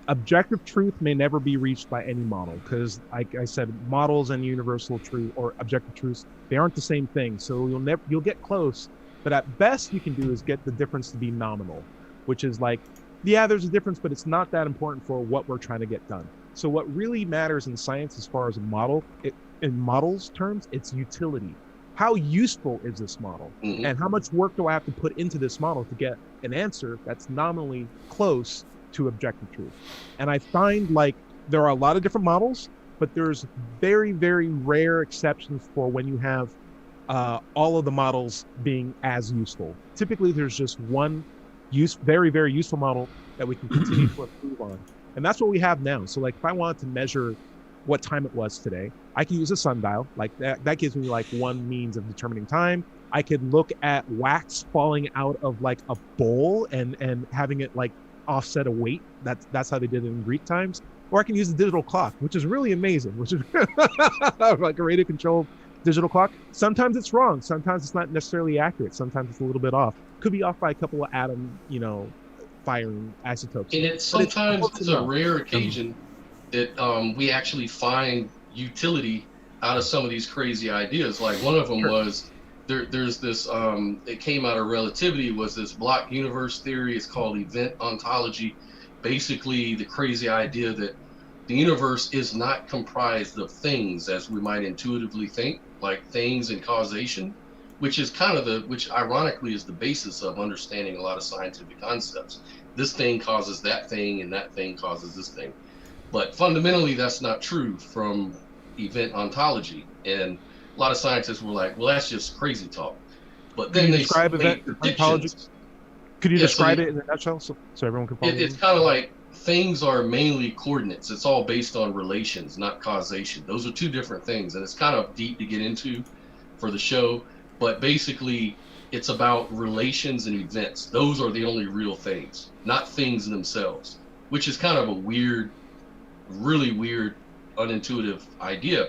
Objective truth may never be reached by any model because, like I said, models and universal truth or objective truths, they aren't the same thing. So you'll get close, but at best you can do is get the difference to be nominal, which is like, yeah, there's a difference, but it's not that important for what we're trying to get done. So what really matters in science, as far as a model, in models terms, it's utility. How useful is this model? Mhm. And how much work do I have to put into this model to get an answer that's nominally close to objective truth? And I find like there are a lot of different models, but there's very, very rare exceptions for when you have all of the models being as useful. Typically, there's just one very, very useful model that we can continue to improve on. And that's what we have now. So like if I wanted to measure what time it was today, I can use a sundial. Like that gives me like one means of determining time. I could look at wax falling out of like a bowl and having it like offset a weight. That's how they did it in Greek times. Or I can use a digital clock, which is really amazing, which is like a radio controlled digital clock. Sometimes it's wrong. Sometimes it's not necessarily accurate. Sometimes it's a little bit off. Could be off by a couple of atom, firing isotopes. And sometimes it's a rare occasion that we actually find utility out of some of these crazy ideas. Like one of them was there's this it came out of relativity, was this block universe theory. It's called event ontology. Basically the crazy idea that the universe is not comprised of things as we might intuitively think, like things and causation, which is which ironically is the basis of understanding a lot of scientific concepts. This thing causes that thing and that thing causes this thing. But fundamentally, that's not true from event ontology. And a lot of scientists were like, well, that's just crazy talk. But then they describe event ontology. Could you describe it in a nutshell so everyone can follow? It's kind of like things are mainly coordinates. It's all based on relations, not causation. Those are two different things. And it's kind of deep to get into for the show. But basically, it's about relations and events. Those are the only real things, not things themselves, which is kind of a weird, really weird, unintuitive idea.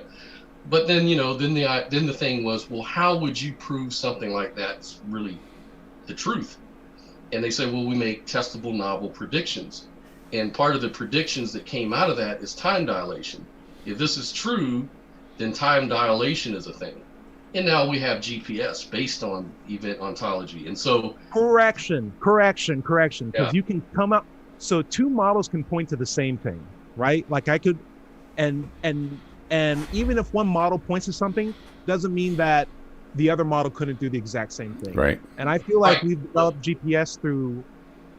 But then, then the thing was, well, how would you prove something like that's really the truth? And they say, well, we make testable novel predictions. And part of the predictions that came out of that is time dilation. If this is true, then time dilation is a thing. And now we have GPS based on event ontology. And so correction. Because Yeah. you can come up, so two models can point to the same thing, right? Like I could, and even if one model points to something, doesn't mean that the other model couldn't do the exact same thing. Right. And I feel like Right. we've developed GPS through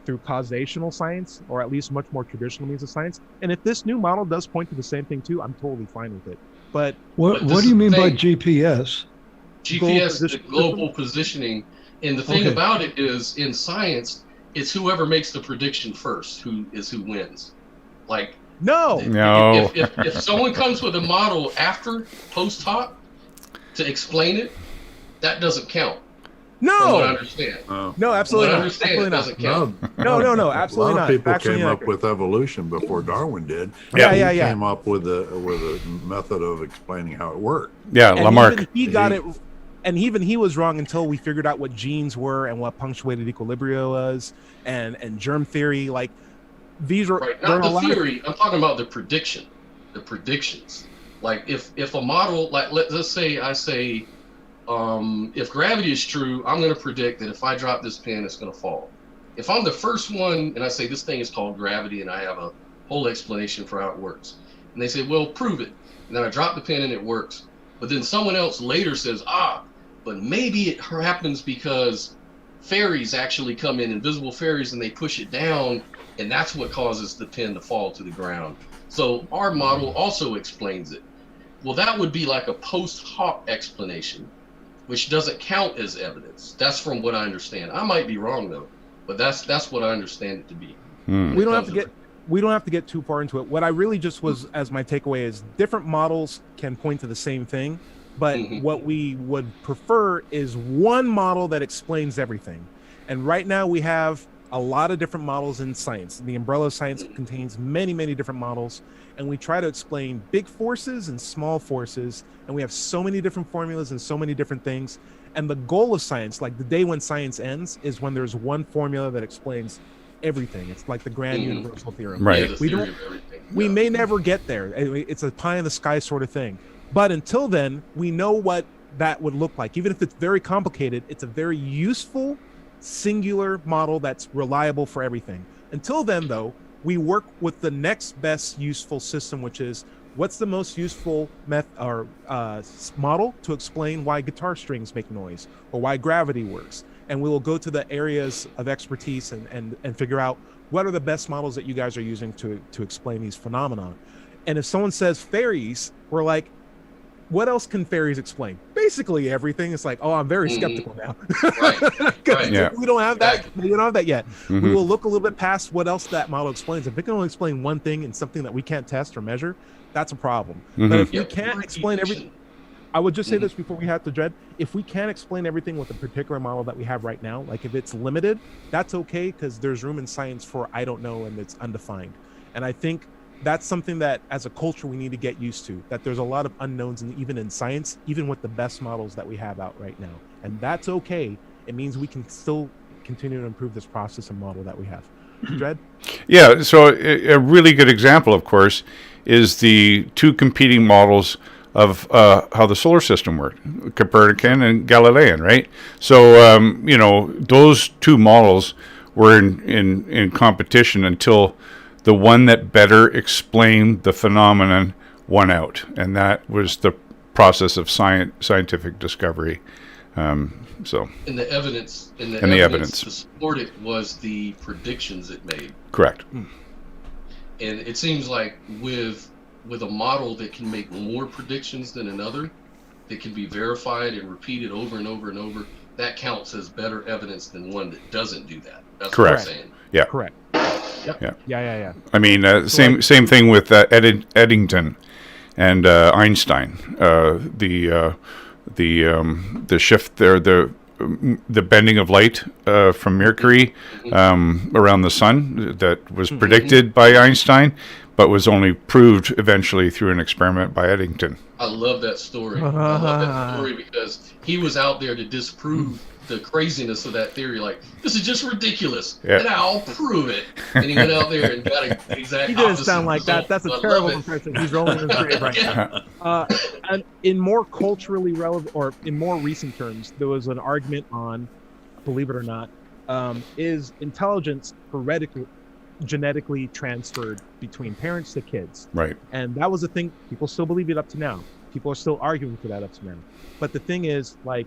causational science, or at least much more traditional means of science. And if this new model does point to the same thing too, I'm totally fine with it. But What But this do you is mean the by thing. GPS? GPS is the position global positioning. And the thing Okay. about it is, in science, it's whoever makes the prediction first who wins. Like, no, No. if someone comes with a model after post hoc to explain it, that doesn't count. From what I no, understand. no, From what absolutely I not. understand, Absolutely it not. doesn't count. No, A absolutely lot not. of people Factually came up inaccurate. with evolution before Darwin did. Yeah. Yeah. He came up with a method of explaining how it worked. Yeah, And Lamarck. even he got it, and even he was wrong until we figured out what genes were and what punctuated equilibria was, and germ theory. Like these are Right, there are not a the lot of theory. I'm talking about the prediction, the predictions. Like if a model, like let's say I say, if gravity is true, I'm going to predict that if I drop this pin, it's going to fall. If I'm the first one and I say this thing is called gravity and I have a whole explanation for how it works, And they say, well, prove it. And then I drop the pen and it works. But then someone else later says, but maybe it happens because fairies actually come in, invisible fairies, and they push it down, and that's what causes the pen to fall to the ground. So our model also explains it. Well, that would be like a post hoc explanation, which doesn't count as evidence. That's from what I understand. I might be wrong though, but that's what I understand it to be. We don't have to get too far into it. What I really just was as my takeaway is different models can point to the same thing, but what we would prefer is one model that explains everything. And right now we have a lot of different models in science. The umbrella of science contains many, many different models, and we try to explain big forces and small forces, and we have so many different formulas and so many different things. And the goal of science, like the day when science ends, is when there's one formula that explains everything. It's like the grand universal theorem. Right. Yeah, we may never get there. It's a pie in the sky sort of thing. But until then, we know what that would look like. Even if it's very complicated, it's a very useful, singular model that's reliable for everything. Until then, though, we work with the next best useful system, which is what's the most useful model to explain why guitar strings make noise or why gravity works. And we will go to the areas of expertise and figure out what are the best models that you guys are using to explain these phenomena. And if someone says fairies, we're like, what else can fairies explain? Basically everything. It's like, I'm very skeptical now. Right. Yeah. We don't have that. Exactly. We don't have that yet. We will look a little bit past what else that model explains. If it can only explain one thing and something that we can't test or measure, that's a problem. But if we can't explain everything, I would just say this before we have to dread. If we can't explain everything with a particular model that we have right now, like if it's limited, that's okay, because there's room in science for I don't know and it's undefined. And I think that's something that as a culture we need to get used to, that there's a lot of unknowns even in science, even with the best models that we have out right now. And that's okay. It means we can still continue to improve this process and model that we have. Dred? Yeah, so a really good example, of course, is the two competing models of how the solar system worked, Copernican and Galilean, right? So, those two models were in competition until the one that better explained the phenomenon won out, and that was the process of scientific discovery. And the evidence to support it was the predictions it made. Correct. And it seems like with a model that can make more predictions than another, that can be verified and repeated over and over and over, that counts as better evidence than one that doesn't do that. That's Correct. what I'm saying. Yeah. Correct. Yep. Yeah. I mean, same thing with Eddington and Einstein. The shift there, the bending of light from Mercury around the sun that was predicted by Einstein, but was only proved eventually through an experiment by Eddington. I love that story. I love that story because he was out there to disprove the craziness of that theory. Like, this is just ridiculous, and I'll prove it. And he went out there and got an exact. He didn't sound like that. That's a terrible impression. He's rolling in his grave right now. And in more culturally relevant, or in more recent terms, there was an argument on, believe it or not, is intelligence genetically transferred between parents to kids? Right. And that was a thing. People still believe it up to now. People are still arguing for that up to now. But the thing is, like,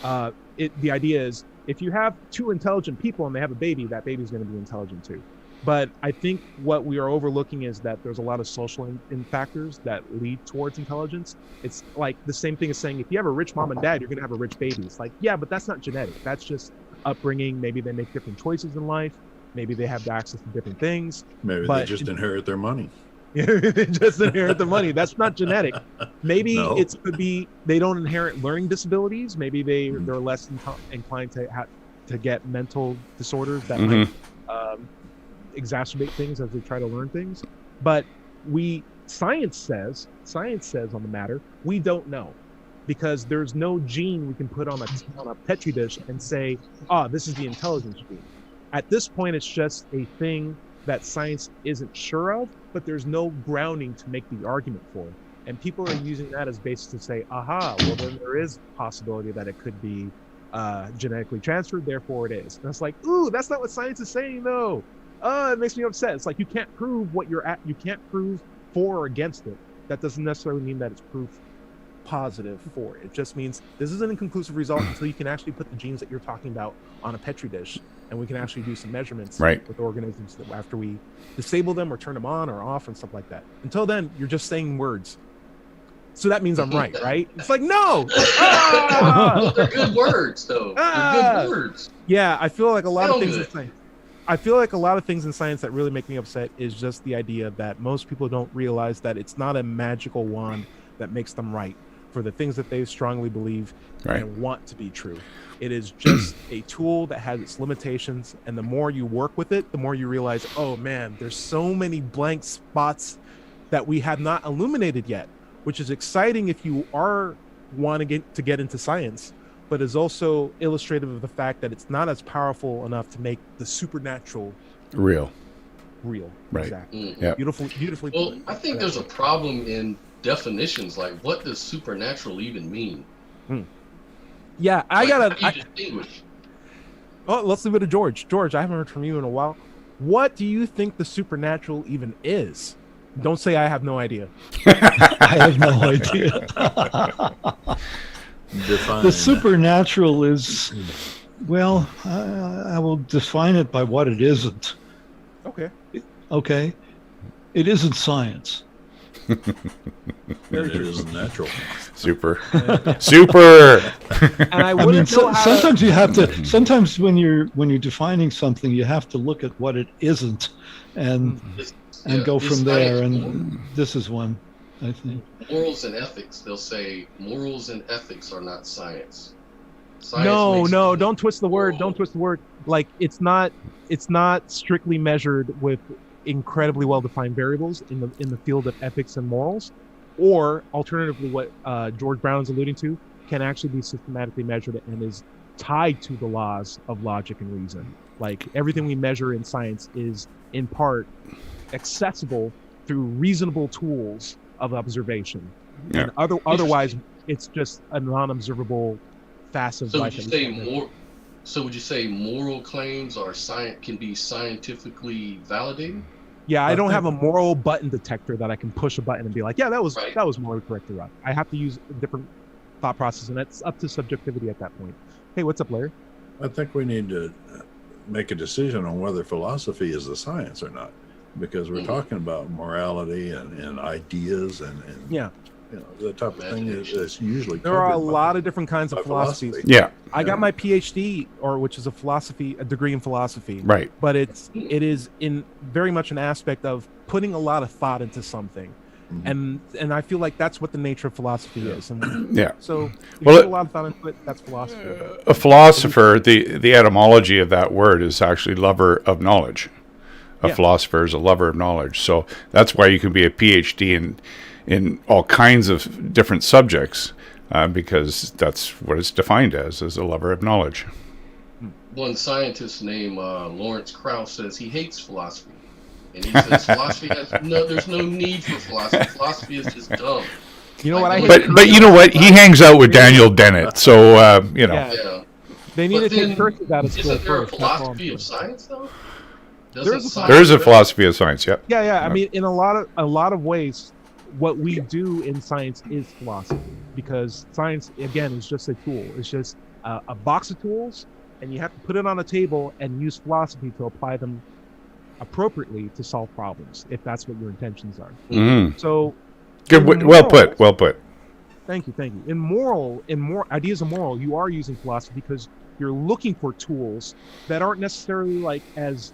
the idea is if you have two intelligent people and they have a baby, that baby's going to be intelligent too. But I think what we are overlooking is that there's a lot of social factors that lead towards intelligence. It's like the same thing as saying, if you have a rich mom and dad, you're going to have a rich baby. It's like, yeah, but that's not genetic. That's just upbringing. Maybe they make different choices in life. Maybe they have access to different things. Maybe they just inherit their money. They just inherit the money. That's not genetic. Maybe it could be they don't inherit learning disabilities. Maybe they're less inclined to get mental disorders that might exacerbate things as they try to learn things. But science says on the matter, we don't know, because there's no gene we can put on a petri dish and say, this is the intelligence gene. At this point, it's just a thing that science isn't sure of, but there's no grounding to make the argument for. And people are using that as basis to say, well, then there is possibility that it could be genetically transferred, therefore it is. And it's like, that's not what science is saying, though. It makes me upset. It's like, you can't prove what you're at. You can't prove for or against it, that doesn't necessarily mean that it's proof positive for it. It just means this is an inconclusive result until you can actually put the genes that you're talking about on a petri dish, and we can actually do some measurements with organisms that after we disable them or turn them on or off and stuff like that. Until then, you're just saying words. So that means I'm right, right? It's like, no! Well, they're good words, though. They're good words. Yeah, I feel like a lot of Sound things good. in science. I feel like a lot of things in science that really make me upset is just the idea that most people don't realize that it's not a magical wand that makes them right for the things that they strongly believe and want to be true. It is just a tool that has its limitations, and the more you work with it, the more you realize, oh man, there's so many blank spots that we have not illuminated yet, which is exciting if you are wanting to get into science, but is also illustrative of the fact that it's not as powerful enough to make the supernatural real. Right. Exactly. Mm. Yeah. Beautifully Well, put. I think there's a problem in definitions. Like, what does supernatural even mean? Yeah, How do you distinguish? Oh, let's leave it to George. George, I haven't heard from you in a while. What do you think the supernatural even is? Don't say I have no idea. I have no idea. Define The supernatural is, well, I will define it by what it isn't. Okay. Okay? It isn't science. It is natural. Super. Super. And I I wouldn't mean, know how sometimes you have to. Sometimes when you're defining something, you have to look at what it isn't, and go Is from there. science And this is one, I think. morals and ethics. They'll say morals and ethics are not science. No, makes no, it don't twist the word. moral. Don't twist the word. Like it's not strictly measured with incredibly well-defined variables in the field of ethics and morals, or alternatively, what George Brown is alluding to can actually be systematically measured and is tied to the laws of logic and reason. Like everything we measure in science is in part accessible through reasonable tools of observation. Yeah. And otherwise, it's just a non-observable facet of So life. would you say more? So would you say moral claims are can be scientifically validated? Yeah, I don't have a moral button detector that I can push a button and be like, yeah, that was morally correct or right. I have to use a different thought process, and that's up to subjectivity at that point. Hey, what's up, Larry? I think we need to make a decision on whether philosophy is a science or not, because we're talking about morality and ideas and Yeah. the type of thing that's usually There are a covered by- lot of different kinds of by philosophies. philosophy. Yeah. I got my PhD, which is a degree in philosophy. Right. But it is in very much an aspect of putting a lot of thought into something. Mhm. And I feel like that's what the nature of philosophy is. And Yeah. so if Well, you put a lot of thought into it, that's philosophy. A philosopher, the etymology of that word is actually lover of knowledge. A Yeah. philosopher is a lover of knowledge. So that's why you can be a PhD in all kinds of different subjects, because that's what it's defined as a lover of knowledge. One scientist named Lawrence Krauss says he hates philosophy, and he says philosophy there's no need for philosophy. Philosophy is just dumb. You know what I hate? But you know what? He hangs out with Daniel Dennett, so you know. Yeah. Yeah. They need But to take then, curses out of school isn't there a first. That's all I'm philosophy saying. of science though? There's a Science- There is a philosophy of science. Yep. Yeah. I mean, in a lot of ways, what we do in science is philosophy, because science again is just a tool. It's just a box of tools, and you have to put it on a table and use philosophy to apply them appropriately to solve problems, if that's what your intentions are. Mm. So, Good. in Well moral- put. Well put. Thank you. In more ideas of moral, you are using philosophy because you're looking for tools that aren't necessarily like as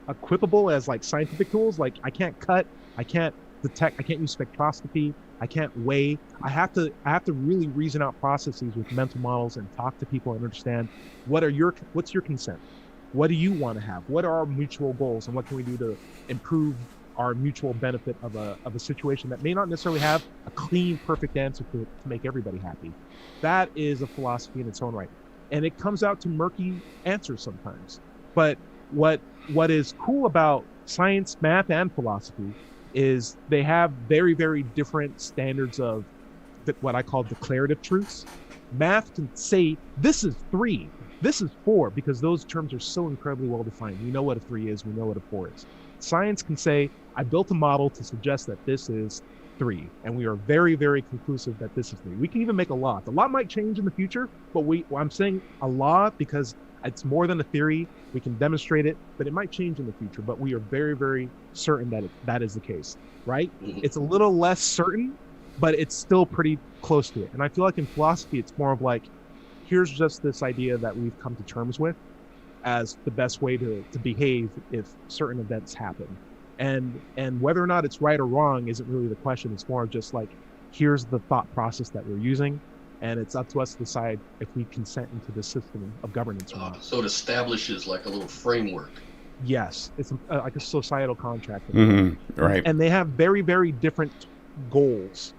equipable as like scientific tools. Like I can't cut, I can't detect, I can't use spectroscopy, I can't weigh. I have to really reason out processes with mental models and talk to people and understand what's your consent? What do you want to have? What are our mutual goals, and what can we do to improve our mutual benefit of a situation that may not necessarily have a clean, perfect answer to make everybody happy. That is a philosophy in its own right. And it comes out to murky answers sometimes. But what is cool about science, math, and philosophy is they have very, very different standards of what I call declarative truths. Math can say, this is 3, this is 4, because those terms are so incredibly well defined. We know what a 3 is, we know what a 4 is. Science can say, I built a model to suggest that this is 3, and we are very, very conclusive that this is 3. We can even make a law. The law might change in the future, but I'm saying a law because it's more than a theory. We can demonstrate it, but it might change in the future. But we are very, very certain that that is the case, right? It's a little less certain, but it's still pretty close to it. And I feel like in philosophy, it's more of like, here's just this idea that we've come to terms with as the best way to behave if certain events happen. And whether or not it's right or wrong isn't really the question. It's more just like, here's the thought process that we're using, and it's up to us to decide if we consent into the system of governance or not. So it establishes like a little framework. Yes, it's like a societal contract. Right. And they have very, very different goals.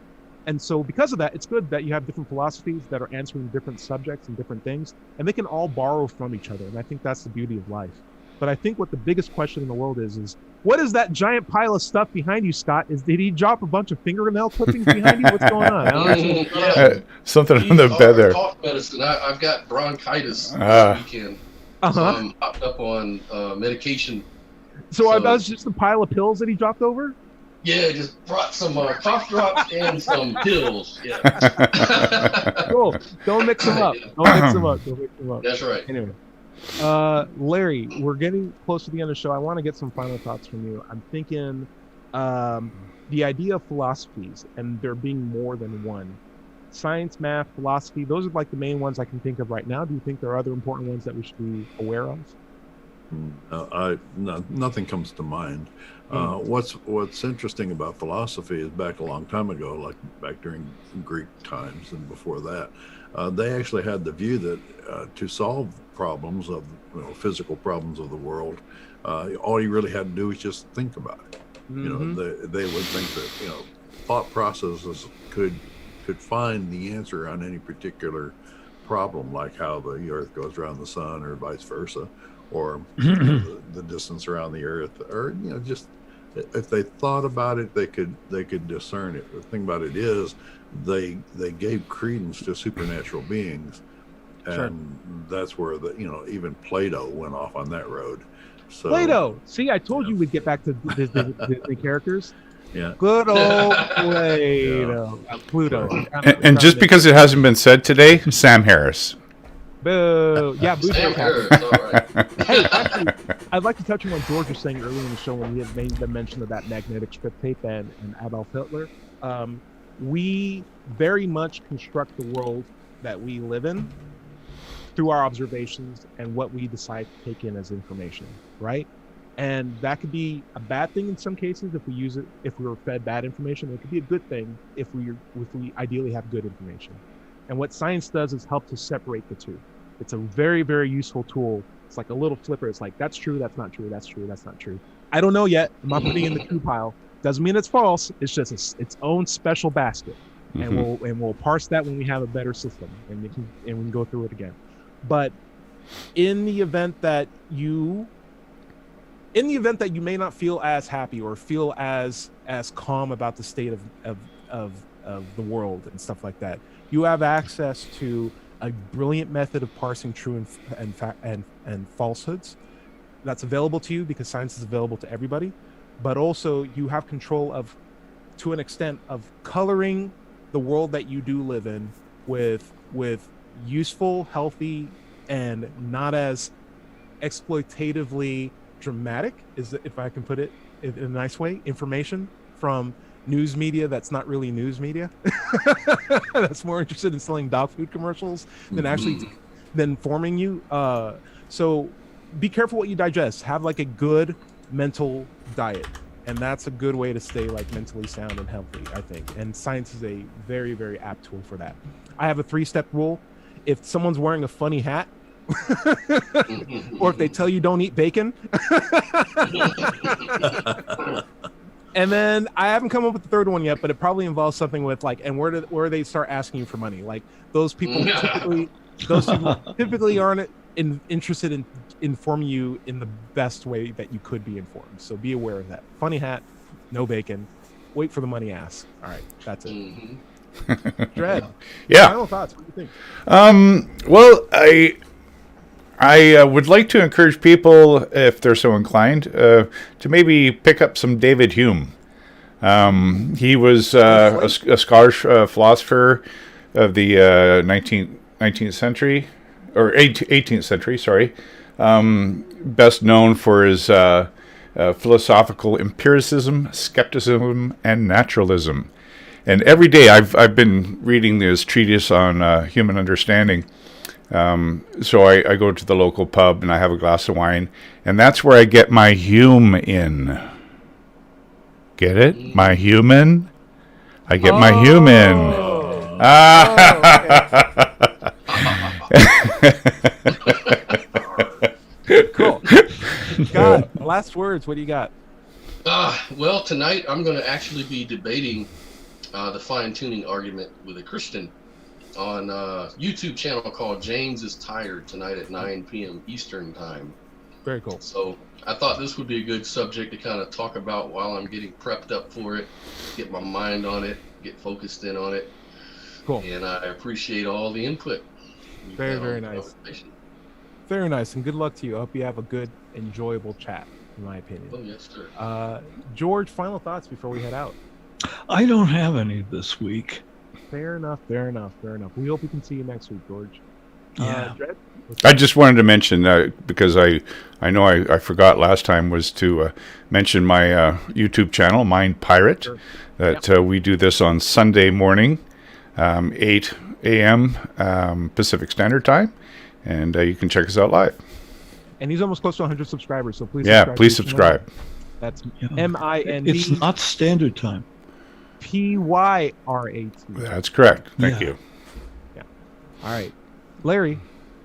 And so because of that, it's good that you have different philosophies that are answering different subjects and different things, and they can all borrow from each other. And I think that's the beauty of life. But I think what the biggest question in the world is what is that giant pile of stuff behind you, Scott? Did he drop a bunch of fingernail clippings behind you? What's going on? Something on the bed there. Cough medicine. I've got bronchitis this weekend. So I'm hopped up on medication. So that was just a pile of pills that he dropped over? Yeah, just brought some cough drops and some pills. Yeah. Cool. Don't mix them up. Don't mix them up. That's right. Anyway. Larry, we're getting close to the end of the show. I want to get some final thoughts from you. I'm thinking the idea of philosophies and there being more than one. Science, math, philosophy, those are like the main ones I can think of right now. Do you think there are other important ones that we should be aware of? Nothing comes to mind. What's interesting about philosophy is back a long time ago, like back during Greek times and before that, they actually had the view that to solve problems of physical problems of the world, all you really had to do was just think about it. They would think that thought processes could find the answer on any particular problem, like how the Earth goes around the sun, or vice versa, or the distance around the Earth, or just if they thought about it, they could discern it. The thing about it is, they gave credence to supernatural beings, and that's where even Plato went off on that road. So, Plato. See, I told you we'd get back to Disney characters. Yeah. Good old Plato. Pluto. And just because it hasn't been said today, Sam Harris. Boo. Yeah, boo. Sam Harris, all right. Hey, actually, I'd like to touch on what George was saying earlier in the show when he had made the mention of that magnetic strip tape and Adolf Hitler. We very much construct the world that we live in through our observations and what we decide to take in as information, right? And that could be a bad thing in some cases if we use it, if we were fed bad information. It could be a good thing if we ideally have good information. And what science does is help to separate the two. It's a very, very useful tool. It's like a little flipper. It's like, that's true, that's not true, that's true, that's not true. I don't know yet. I'm not putting it in the true pile. Doesn't mean it's false. It's just its own special basket. And we'll parse that when we have a better system, and we can go through it again. But in the event that you may not feel as happy or feel as calm about the state of the world and stuff like that, you have access to a brilliant method of parsing true and falsehoods that's available to you because science is available to everybody. But also you have control of, to an extent, of coloring the world that you do live in with useful, healthy, and not as exploitatively dramatic, if I can put it in a nice way, information from news media that's not really news media. That's more interested in selling dog food commercials than actually than informing you. So be careful what you digest. Have like a good mental diet, and that's a good way to stay like mentally sound and healthy, I think. And science is a very, very apt tool for that. I have a 3-step rule. If someone's wearing a funny hat, or if they tell you don't eat bacon, and then I haven't come up with the third one yet, but it probably involves something with like, and where they start asking you for money. Like those people typically aren't interested in informing you in the best way that you could be informed. So be aware of that. Funny hat, no bacon. Wait for the money ask. All right, that's it. Dread. Yeah. Final thoughts. What do you think? Well, I would like to encourage people, if they're so inclined, to maybe pick up some David Hume. He was a Scottish philosopher of the 19th century, or 18th century, sorry. Best known for his philosophical empiricism, skepticism, and naturalism. And every day I've been reading this treatise on human understanding. So I go to the local pub and I have a glass of wine, and that's where I get my Hume in. Get it? My human? I get my human. Cool. God, last words. What do you got? Well, tonight I'm going to actually be debating the fine-tuning argument with a Christian on a YouTube channel called James is Tired tonight at 9 p.m. Eastern Time. Very cool. So I thought this would be a good subject to kind of talk about while I'm getting prepped up for it, get my mind on it, get focused in on it. Cool. And I appreciate all the input. Very nice. Very nice, and good luck to you. I hope you have a good, enjoyable chat, in my opinion. Oh, yes, sir. George, final thoughts before we head out. I don't have any this week. Fair enough. We hope we can see you next week, George. Yeah. Dred? I just wanted to mention, because I know I forgot last time, was to mention my YouTube channel, Mind Pirate, Sure. that we do this on Sunday morning, 8 a.m. Pacific Standard Time, and you can check us out live. And he's almost close to 100 subscribers, so please Yeah, subscribe. please to his subscribe. channel. That's It's MIND not standard time. PYRAT. That's correct. Thank Yeah. you. All right. Larry,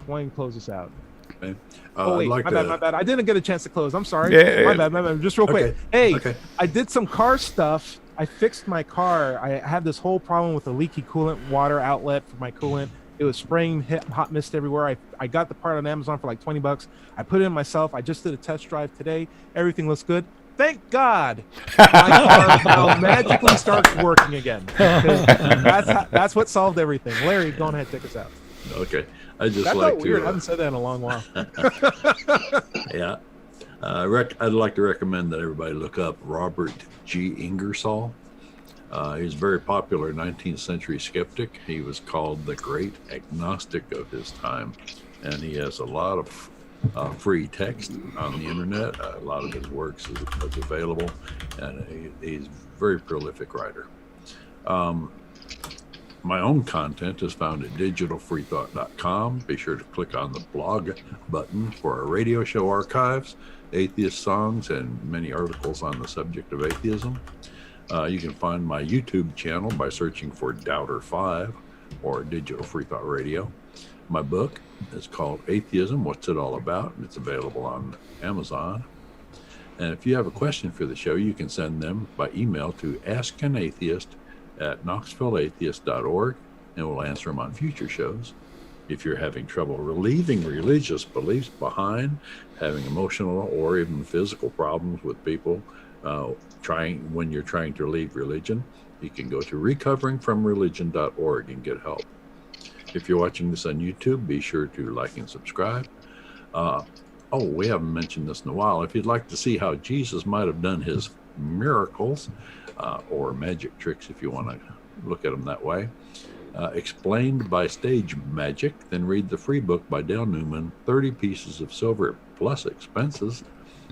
why don't you close us out? Okay. Oh, wait, I'd like my bad. I didn't get a chance to close. I'm sorry. Yeah. My bad. Just real quick. Okay. Hey, Okay. I did some car stuff. I fixed my car. I had this whole problem with a leaky coolant water outlet for my coolant. It was spraying hot mist everywhere. I got the part on Amazon for like $20. I put it in myself. I just did a test drive today. Everything looks good. Thank God. My car now magically starts working again. That's what solved everything. Larry, go on ahead, take us out. Okay. I just That like felt weird. I to. haven't said that in a long while. Yeah. I'd like to recommend that everybody look up Robert G. Ingersoll. He's a very popular 19th century skeptic. He was called the great agnostic of his time, and he has a lot of free text on the internet. A lot of his works is available, and he's a very prolific writer. My own content is found at digitalfreethought.com. Be sure to click on the blog button for our radio show archives, atheist songs, and many articles on the subject of atheism. You can find my YouTube channel by searching for Doubter5 or Digital Free Thought Radio. My book is called Atheism, What's It All About? And it's available on Amazon. And if you have a question for the show, you can send them by email to askanatheist@knoxvilleatheist.org, and we'll answer them on future shows. If you're having trouble relieving religious beliefs behind, having emotional or even physical problems with people when you're trying to leave religion, you can go to recoveringfromreligion.org and get help. If you're watching this on YouTube, be sure to like and subscribe. We haven't mentioned this in a while. If you'd like to see how Jesus might have done his miracles or magic tricks, if you want to look at them that way, explained by stage magic, then read the free book by Dale Newman, 30 Pieces of Silver Plus Expenses,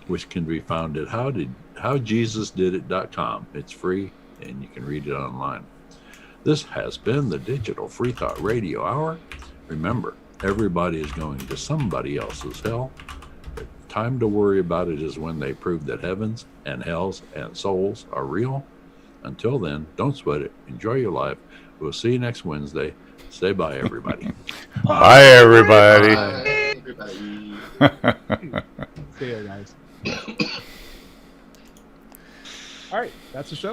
which can be found at howjesusdidit.com. It's free, and you can read it online. This has been the Digital Free Thought Radio Hour. Remember, everybody is going to somebody else's hell. The time to worry about it is when they prove that heavens and hells and souls are real. Until then, don't sweat it. Enjoy your life. We'll see you next Wednesday. Say bye, everybody. Bye, everybody. Bye, everybody. See you guys. All right, that's the show.